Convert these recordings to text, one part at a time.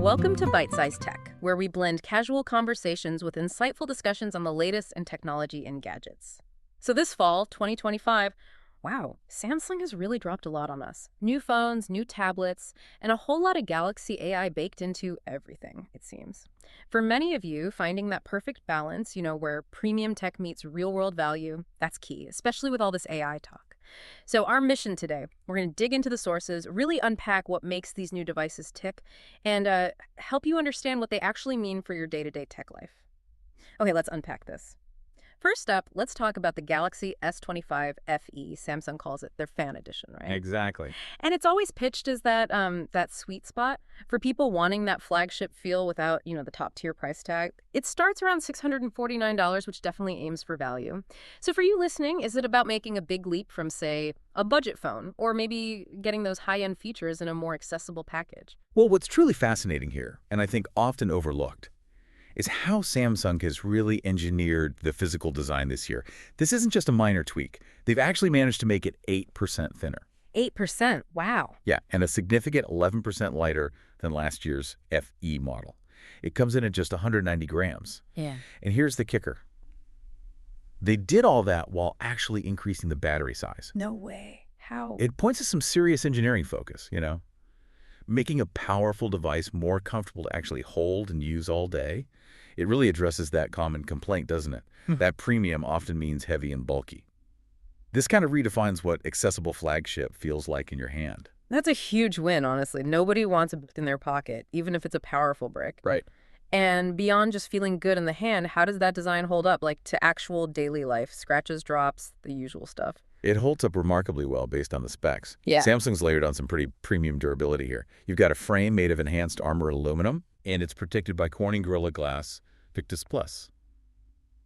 Welcome to Byte-Sized Tech, where we blend casual conversations with insightful discussions on the latest in technology and gadgets. So this fall, 2025, wow, Samsung has really dropped a lot on us. New phones, new tablets, and a whole lot of Galaxy AI baked into everything, it seems. For many of you, finding that perfect balance, where premium tech meets real-world value, that's key, especially with all this AI talk. So our mission today, we're going to dig into the sources, really unpack what makes these new devices tick, and help you understand what they actually mean for your day-to-day tech life. Okay, let's unpack this. First up, let's talk about the Galaxy S25 FE. Samsung calls it their fan edition, right? Exactly. And it's always pitched as that sweet spot for people wanting that flagship feel without, the top tier price tag. It starts around $649, which definitely aims for value. So for you listening, is it about making a big leap from, say, a budget phone, or maybe getting those high-end features in a more accessible package? Well, what's truly fascinating here, and I think often overlooked, is how Samsung has really engineered the physical design this year. This isn't just a minor tweak. They've actually managed to make it 8% thinner. 8%? Wow. Yeah, and a significant 11% lighter than last year's FE model. It comes in at just 190 grams. Yeah. And here's the kicker. They did all that while actually increasing the battery size. No way. How? It points to some serious engineering focus, Making a powerful device more comfortable to actually hold and use all day. It really addresses that common complaint, doesn't it? That premium often means heavy and bulky. This kind of redefines what accessible flagship feels like in your hand. That's a huge win, honestly. Nobody wants a brick in their pocket, even if it's a powerful brick. Right. And beyond just feeling good in the hand, how does that design hold up, like to actual daily life? Scratches, drops, the usual stuff. It holds up remarkably well based on the specs. Yeah. Samsung's layered on some pretty premium durability here. You've got a frame made of enhanced armor aluminum, and it's protected by Corning Gorilla Glass Victus Plus.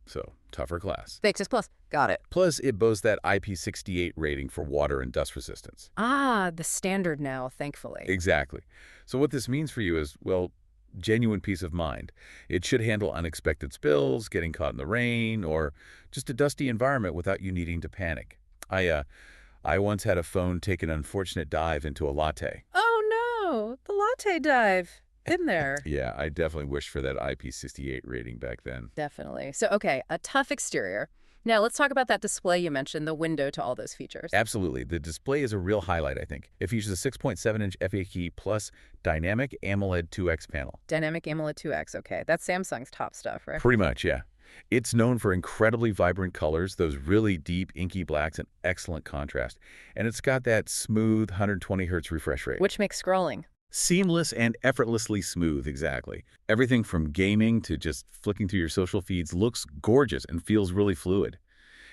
So, tougher glass. Victus Plus. Got it. Plus, it boasts that IP68 rating for water and dust resistance. Ah, the standard now, thankfully. Exactly. So what this means for you is, well, genuine peace of mind. It should handle unexpected spills, getting caught in the rain, or just a dusty environment without you needing to panic. I once had a phone take an unfortunate dive into a latte. Oh no, the latte dive. Been there. Yeah, I definitely wished for that IP68 rating back then. Definitely. So, okay, a tough exterior. Now, let's talk about that display you mentioned, the window to all those features. Absolutely. The display is a real highlight, I think. It features a 6.7-inch FE plus Dynamic AMOLED 2X panel. Dynamic AMOLED 2X, okay. That's Samsung's top stuff, right? Pretty much, yeah. It's known for incredibly vibrant colors, those really deep, inky blacks, and excellent contrast. And it's got that smooth 120 Hz refresh rate. Which makes scrolling seamless and effortlessly smooth, exactly. Everything from gaming to just flicking through your social feeds looks gorgeous and feels really fluid.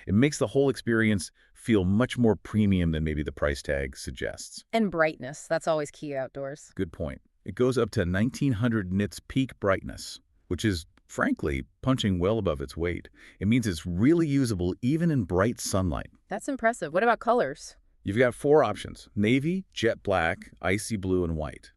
It makes the whole experience feel much more premium than maybe the price tag suggests. And brightness, that's always key outdoors. Good point. It goes up to 1900 nits peak brightness, which is, frankly, punching well above its weight. It means it's really usable even in bright sunlight. That's impressive. What about colors? You've got 4 options: navy, jet black, icy blue, and white.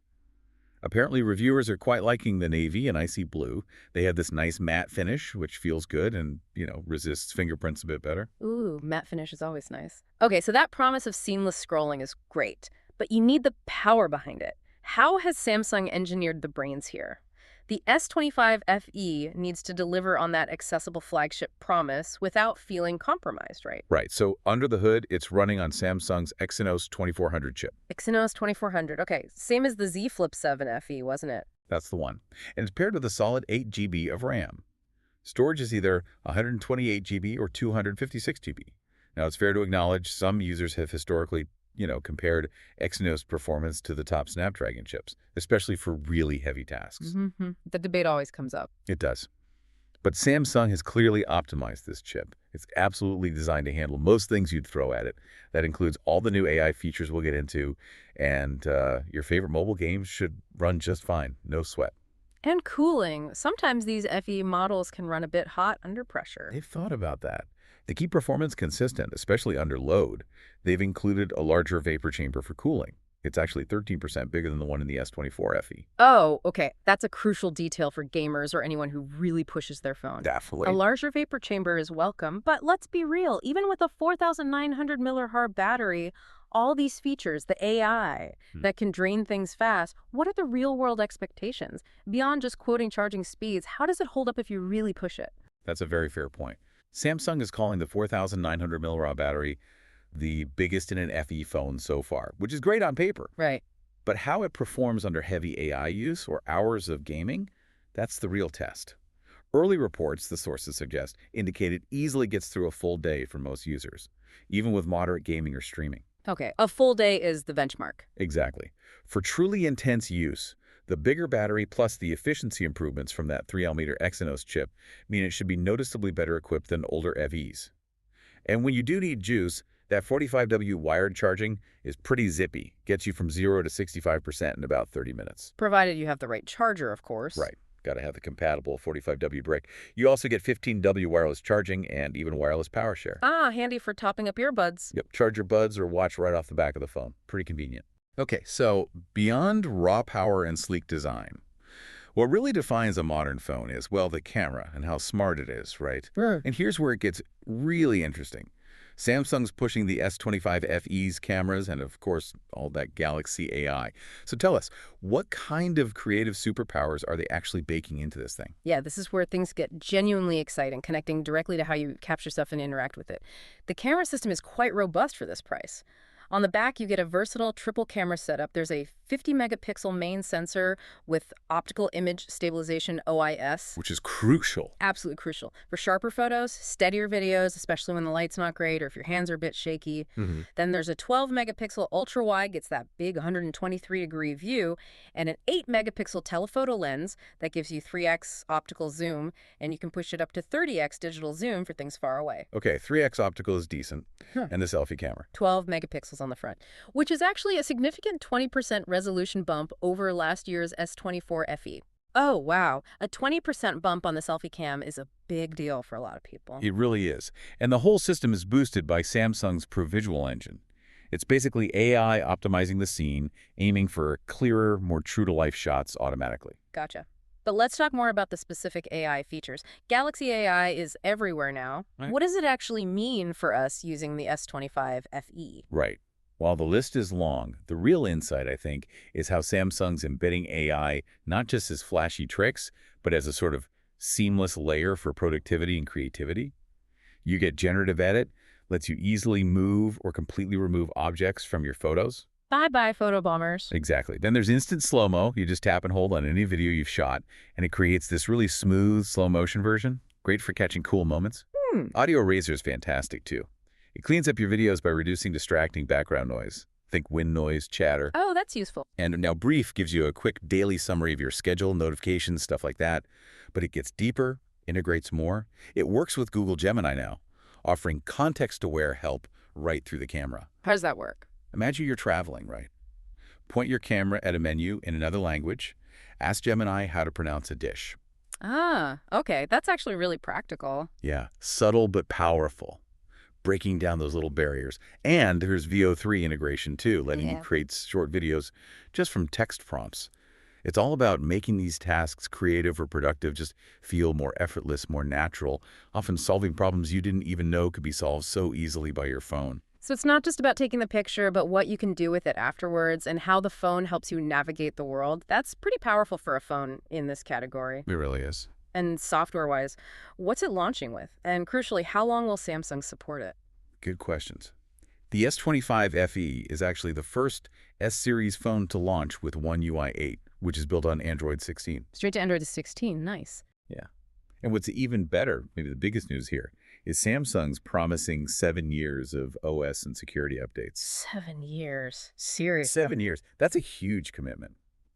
Apparently, reviewers are quite liking the navy and icy blue. They have this nice matte finish, which feels good and, resists fingerprints a bit better. Ooh, matte finish is always nice. Okay, so that promise of seamless scrolling is great, but you need the power behind it. How has Samsung engineered the brains here? The S25 FE needs to deliver on that accessible flagship promise without feeling compromised, right? Right. So under the hood, it's running on Samsung's Exynos 2400 chip. Exynos 2400. Okay, same as the Z Flip 7 FE, wasn't it? That's the one. And it's paired with a solid 8 GB of RAM. Storage is either 128 GB or 256 GB. Now, it's fair to acknowledge some users have historically compared Exynos performance to the top Snapdragon chips, especially for really heavy tasks. Mm-hmm. The debate always comes up. It does. But Samsung has clearly optimized this chip. It's absolutely designed to handle most things you'd throw at it. That includes all the new AI features we'll get into, and your favorite mobile games should run just fine. No sweat. And cooling. Sometimes these FE models can run a bit hot under pressure. They've thought about that. To keep performance consistent, especially under load, they've included a larger vapor chamber for cooling. It's actually 13% bigger than the one in the S24 FE. Oh, okay. That's a crucial detail for gamers or anyone who really pushes their phone. Definitely. A larger vapor chamber is welcome, but let's be real. Even with a 4,900 mAh battery, all these features, the AI Hmm. that can drain things fast, what are the real-world expectations? Beyond just quoting charging speeds, how does it hold up if you really push it? That's a very fair point. Samsung is calling the 4,900 mAh battery the biggest in an FE phone so far, which is great on paper. Right. But how it performs under heavy AI use or hours of gaming, that's the real test. Early reports, the sources suggest, indicate it easily gets through a full day for most users, even with moderate gaming or streaming. Okay, a full day is the benchmark. Exactly. For truly intense use, the bigger battery plus the efficiency improvements from that 3nm Exynos chip mean it should be noticeably better equipped than older FEs. And when you do need juice, that 45W wired charging is pretty zippy, gets you from 0 to 65% in about 30 minutes. Provided you have the right charger, of course. Right. Got to have the compatible 45W brick. You also get 15W wireless charging and even wireless power share. Ah, handy for topping up earbuds. Yep, charge your buds or watch right off the back of the phone. Pretty convenient. Okay, so beyond raw power and sleek design, what really defines a modern phone is, well, the camera and how smart it is, right? Sure. And here's where it gets really interesting. Samsung's pushing the S25 FE's cameras and, of course, all that Galaxy AI. So tell us, what kind of creative superpowers are they actually baking into this thing? Yeah, this is where things get genuinely exciting, connecting directly to how you capture stuff and interact with it. The camera system is quite robust for this price. On the back, you get a versatile triple camera setup. There's a 50-megapixel main sensor with optical image stabilization OIS. Which is crucial. Absolutely crucial. For sharper photos, steadier videos, especially when the light's not great or if your hands are a bit shaky. Then there's a 12-megapixel ultra-wide, gets that big 123-degree view, and an 8-megapixel telephoto lens that gives you 3x optical zoom, and you can push it up to 30x digital zoom for things far away. Okay, 3x optical is decent. And the selfie camera. 12 megapixels on the front, which is actually a significant 20% resolution bump over last year's S24 FE. Oh, wow. A 20% bump on the selfie cam is a big deal for a lot of people. It really is. And the whole system is boosted by Samsung's ProVisual engine. It's basically AI optimizing the scene, aiming for clearer, more true-to-life shots automatically. Gotcha. But let's talk more about the specific AI features. Galaxy AI is everywhere now. Right. What does it actually mean for us using the S25 FE? Right. While the list is long, the real insight, I think, is how Samsung's embedding AI not just as flashy tricks, but as a sort of seamless layer for productivity and creativity. You get generative edit, lets you easily move or completely remove objects from your photos. Bye-bye, photo bombers. Exactly. Then there's instant slow-mo. You just tap and hold on any video you've shot, and it creates this really smooth slow-motion version. Great for catching cool moments. Audio Razor is fantastic, too. It cleans up your videos by reducing distracting background noise. Think wind noise, chatter. Oh, that's useful. And now Brief gives you a quick daily summary of your schedule, notifications, stuff like that. But it gets deeper, integrates more. It works with Google Gemini now, offering context-aware help right through the camera. How does that work? Imagine you're traveling, right? Point your camera at a menu in another language. Ask Gemini how to pronounce a dish. Ah, okay. That's actually really practical. Yeah, subtle but powerful, breaking down those little barriers. And there's VO3 integration, too, letting you create short videos just from text prompts. It's all about making these tasks creative or productive just feel more effortless, more natural, often solving problems you didn't even know could be solved so easily by your phone. So it's not just about taking the picture, but what you can do with it afterwards and how the phone helps you navigate the world. That's pretty powerful for a phone in this category. It really is. And software-wise, what's it launching with? And crucially, how long will Samsung support it? Good questions. The S25 FE is actually the first S-series phone to launch with One UI 8, which is built on Android 16. Straight to Android 16, nice. Yeah. And what's even better, maybe the biggest news here, is Samsung's promising 7 years of OS and security updates. 7 years. Seriously. 7 years. That's a huge commitment.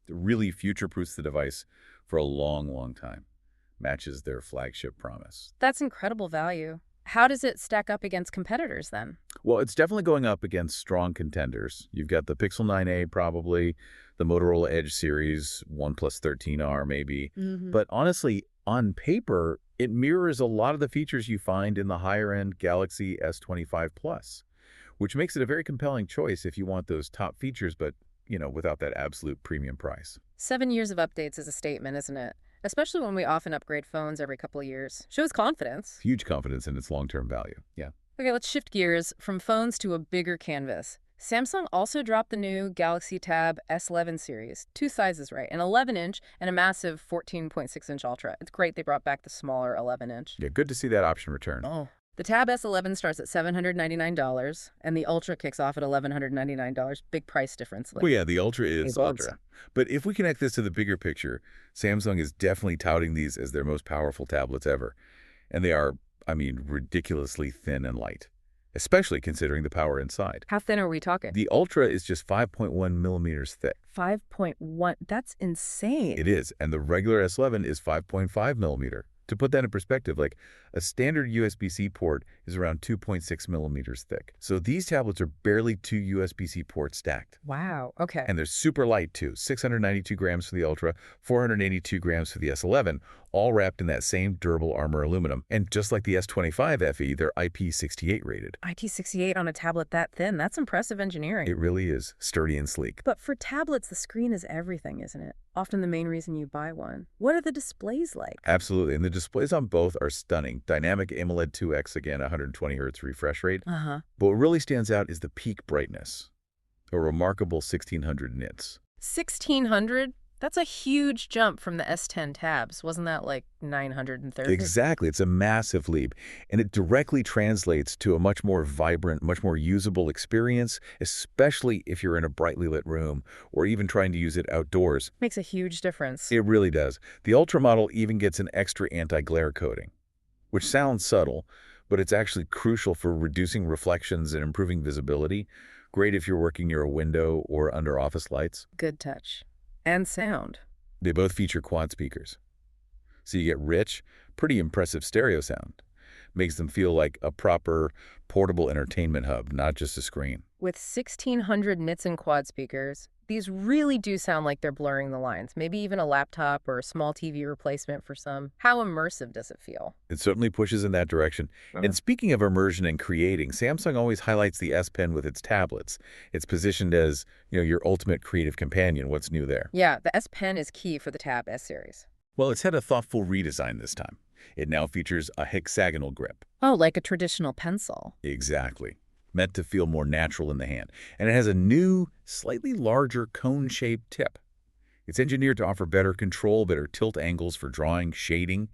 It really future-proofs the device for a long, long time. Matches their flagship promise. That's incredible value. How does it stack up against competitors then? Well, it's definitely going up against strong contenders. You've got the Pixel 9a probably, the Motorola Edge series, OnePlus 13R maybe. But honestly, on paper, it mirrors a lot of the features you find in the higher-end Galaxy S25 Plus, which makes it a very compelling choice if you want those top features, but, without that absolute premium price. 7 years of updates is a statement, isn't it? Especially when we often upgrade phones every couple of years. Shows confidence. Huge confidence in its long-term value. Yeah. Okay, let's shift gears from phones to a bigger canvas. Samsung also dropped the new Galaxy Tab S11 series. Two sizes, right? An 11-inch and a massive 14.6-inch Ultra. It's great they brought back the smaller 11-inch. Yeah, good to see that option return. Oh. The Tab S11 starts at $799, and the Ultra kicks off at $1,199. Big price difference. Well, yeah, the Ultra is bucks. Ultra. But if we connect this to the bigger picture, Samsung is definitely touting these as their most powerful tablets ever. And they are, I mean, ridiculously thin and light, especially considering the power inside. How thin are we talking? The Ultra is just 5.1 millimeters thick. 5.1. That's insane. It is, and the regular S11 is 5.5 millimeter. To put that in perspective, like a standard USB-C port is around 2.6 millimeters thick. So these tablets are barely 2 USB-C ports stacked. Wow. Okay. And they're super light too, 692 grams for the Ultra, 482 grams for the S11, all wrapped in that same durable armor aluminum. And just like the S25 FE, they're IP68 rated. IP68 on a tablet that thin, that's impressive engineering. It really is sturdy and sleek. But for tablets, the screen is everything, isn't it? Often the main reason you buy one. What are the displays like? Absolutely, and the displays on both are stunning. Dynamic AMOLED 2X, again, 120 Hz refresh rate. Uh-huh. But what really stands out is the peak brightness, a remarkable 1600 nits. 1600? That's a huge jump from the S10 tabs. Wasn't that like 930? Exactly. It's a massive leap. And it directly translates to a much more vibrant, much more usable experience, especially if you're in a brightly lit room or even trying to use it outdoors. Makes a huge difference. It really does. The Ultra model even gets an extra anti-glare coating, which sounds subtle, but it's actually crucial for reducing reflections and improving visibility. Great if you're working near a window or under office lights. Good touch. And sound. They both feature quad speakers. So you get rich, pretty impressive stereo sound. Makes them feel like a proper portable entertainment hub, not just a screen. With 1600 nits and quad speakers, these really do sound like they're blurring the lines. Maybe even a laptop or a small TV replacement for some. How immersive does it feel? It certainly pushes in that direction. And speaking of immersion and creating, Samsung always highlights the S Pen with its tablets. It's positioned as, your ultimate creative companion. What's new there? Yeah, the S Pen is key for the Tab S series. Well, it's had a thoughtful redesign this time. It now features a hexagonal grip. Oh, like a traditional pencil. Exactly. Meant to feel more natural in the hand. And it has a new, slightly larger cone-shaped tip. It's engineered to offer better control, better tilt angles for drawing, shading,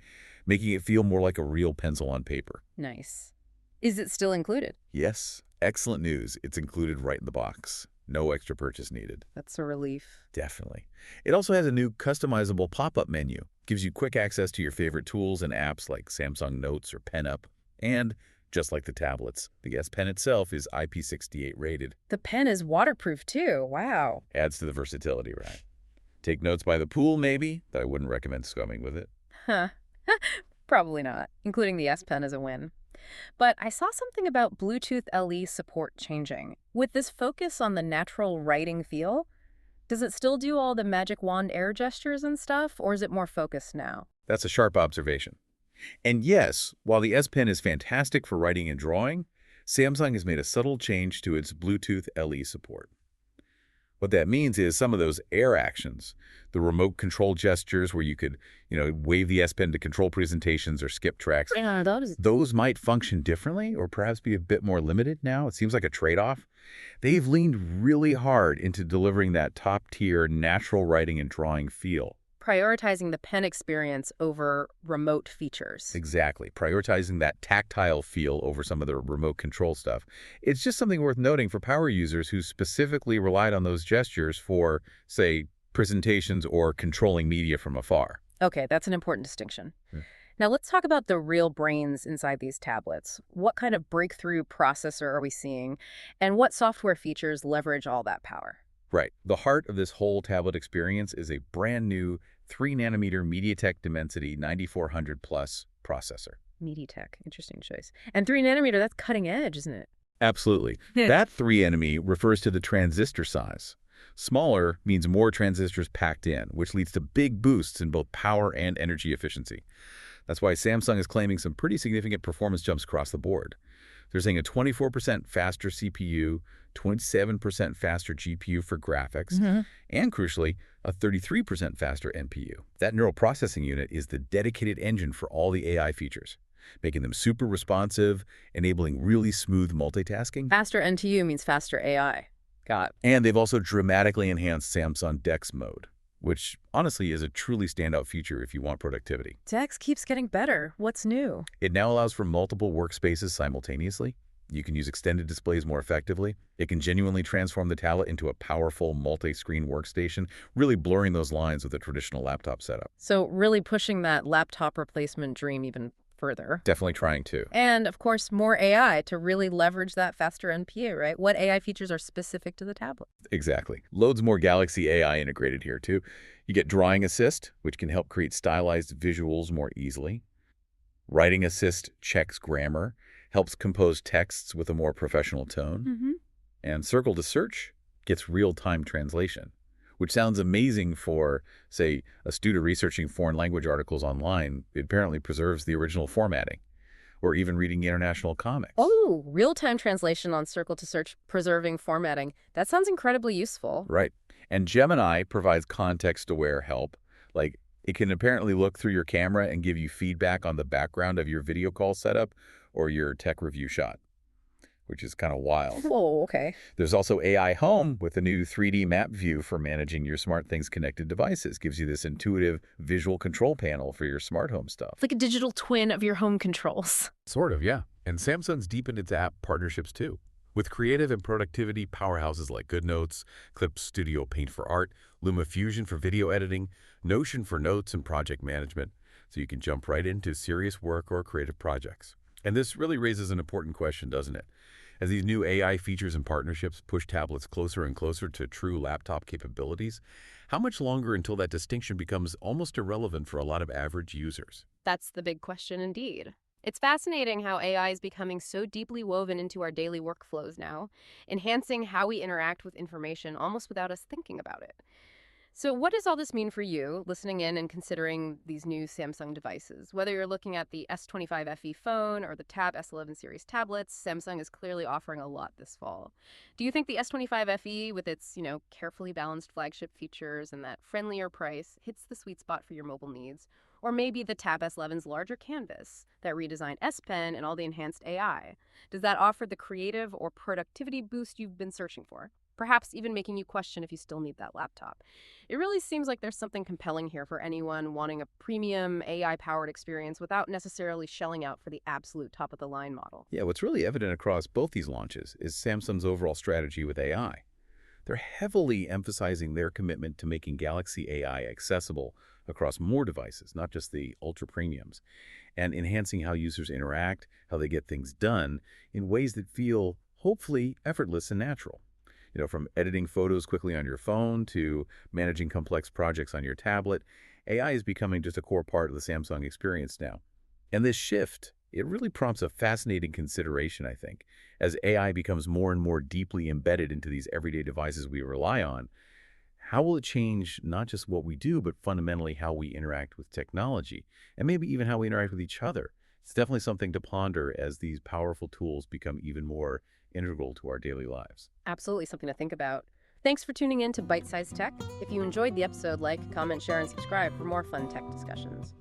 making it feel more like a real pencil on paper. Nice. Is it still included? Yes, excellent news. It's included right in the box. No extra purchase needed. That's a relief. Definitely. It also has a new customizable pop-up menu. Gives you quick access to your favorite tools and apps like Samsung Notes or PenUp. And just like the tablets, the S Pen itself is IP68 rated. The pen is waterproof too. Wow. Adds to the versatility, right? Take notes by the pool, maybe, though I wouldn't recommend swimming with it. Huh. Probably not, including the S Pen as a win. But I saw something about Bluetooth LE support changing. With this focus on the natural writing feel, does it still do all the magic wand air gestures and stuff, or is it more focused now? That's a sharp observation. And yes, while the S Pen is fantastic for writing and drawing, Samsung has made a subtle change to its Bluetooth LE support. What that means is some of those air actions, the remote control gestures where you could, wave the S Pen to control presentations or skip tracks, those might function differently or perhaps be a bit more limited now. It seems like a trade-off. They've leaned really hard into delivering that top-tier natural writing and drawing feel. Prioritizing the pen experience over remote features. Exactly. Prioritizing that tactile feel over some of the remote control stuff. It's just something worth noting for power users who specifically relied on those gestures for, say, presentations or controlling media from afar. Okay, that's an important distinction. Now let's talk about the real brains inside these tablets. What kind of breakthrough processor are we seeing, and what software features leverage all that power? Right. The heart of this whole tablet experience is a brand new 3nm MediaTek Dimensity 9400 Plus processor. MediaTek, interesting choice. And 3nm, that's cutting edge, isn't it? Absolutely. That 3nm refers to the transistor size. Smaller means more transistors packed in, which leads to big boosts in both power and energy efficiency. That's why Samsung is claiming some pretty significant performance jumps across the board. They're saying a 24% faster CPU, 27% faster GPU for graphics, and crucially, a 33% faster NPU. That neural processing unit is the dedicated engine for all the AI features, making them super responsive, enabling really smooth multitasking. Faster NTU means faster AI. Got it. And they've also dramatically enhanced Samsung DeX mode, which honestly is a truly standout feature if you want productivity. DeX keeps getting better. What's new? It now allows for multiple workspaces simultaneously. You can use extended displays more effectively. It can genuinely transform the tablet into a powerful multi-screen workstation, really blurring those lines with a traditional laptop setup. So really pushing that laptop replacement dream even further. Definitely trying to. And, of course, more AI to really leverage that faster NPA, right? What AI features are specific to the tablet? Exactly. Loads more Galaxy AI integrated here, too. You get Drawing Assist, which can help create stylized visuals more easily. Writing Assist checks grammar, helps compose texts with a more professional tone. And Circle to Search gets real-time translation, which sounds amazing for, say, a student researching foreign language articles online. It apparently preserves the original formatting, or even reading international comics. Oh, real-time translation on Circle to Search, preserving formatting. That sounds incredibly useful. Right. And Gemini provides context-aware help. Like, it can apparently look through your camera and give you feedback on the background of your video call setup or your tech review shot, which is kind of wild. Whoa, okay. There's also AI Home with a new 3D map view for managing your SmartThings connected devices. Gives you this intuitive visual control panel for your smart home stuff. It's like a digital twin of your home controls. Sort of, yeah. And Samsung's deepened its app partnerships too, with creative and productivity powerhouses like GoodNotes, Clip Studio Paint for art, LumaFusion for video editing, Notion for notes and project management, so you can jump right into serious work or creative projects. And this really raises an important question, doesn't it? As these new AI features and partnerships push tablets closer and closer to true laptop capabilities, how much longer until that distinction becomes almost irrelevant for a lot of average users? That's the big question indeed. It's fascinating how AI is becoming so deeply woven into our daily workflows now, enhancing how we interact with information almost without us thinking about it. So what does all this mean for you, listening in and considering these new Samsung devices? Whether you're looking at the S25 FE phone or the Tab S11 series tablets, Samsung is clearly offering a lot this fall. Do you think the S25 FE, with its, carefully balanced flagship features and that friendlier price, hits the sweet spot for your mobile needs? Or maybe the Tab S11's larger canvas, that redesigned S Pen, and all the enhanced AI? Does that offer the creative or productivity boost you've been searching for? Perhaps even making you question if you still need that laptop. It really seems like there's something compelling here for anyone wanting a premium AI-powered experience without necessarily shelling out for the absolute top-of-the-line model. Yeah, what's really evident across both these launches is Samsung's overall strategy with AI. They're heavily emphasizing their commitment to making Galaxy AI accessible across more devices, not just the ultra-premiums, and enhancing how users interact, how they get things done in ways that feel, hopefully, effortless and natural. From editing photos quickly on your phone to managing complex projects on your tablet, AI is becoming just a core part of the Samsung experience now. And this shift, it really prompts a fascinating consideration, I think. As AI becomes more and more deeply embedded into these everyday devices we rely on, how will it change not just what we do, but fundamentally how we interact with technology, and maybe even how we interact with each other? It's definitely something to ponder as these powerful tools become even more integral to our daily lives. Absolutely something to think about. Thanks for tuning in to Byte-Sized Tech. If you enjoyed the episode, comment, share, and subscribe for more fun tech discussions.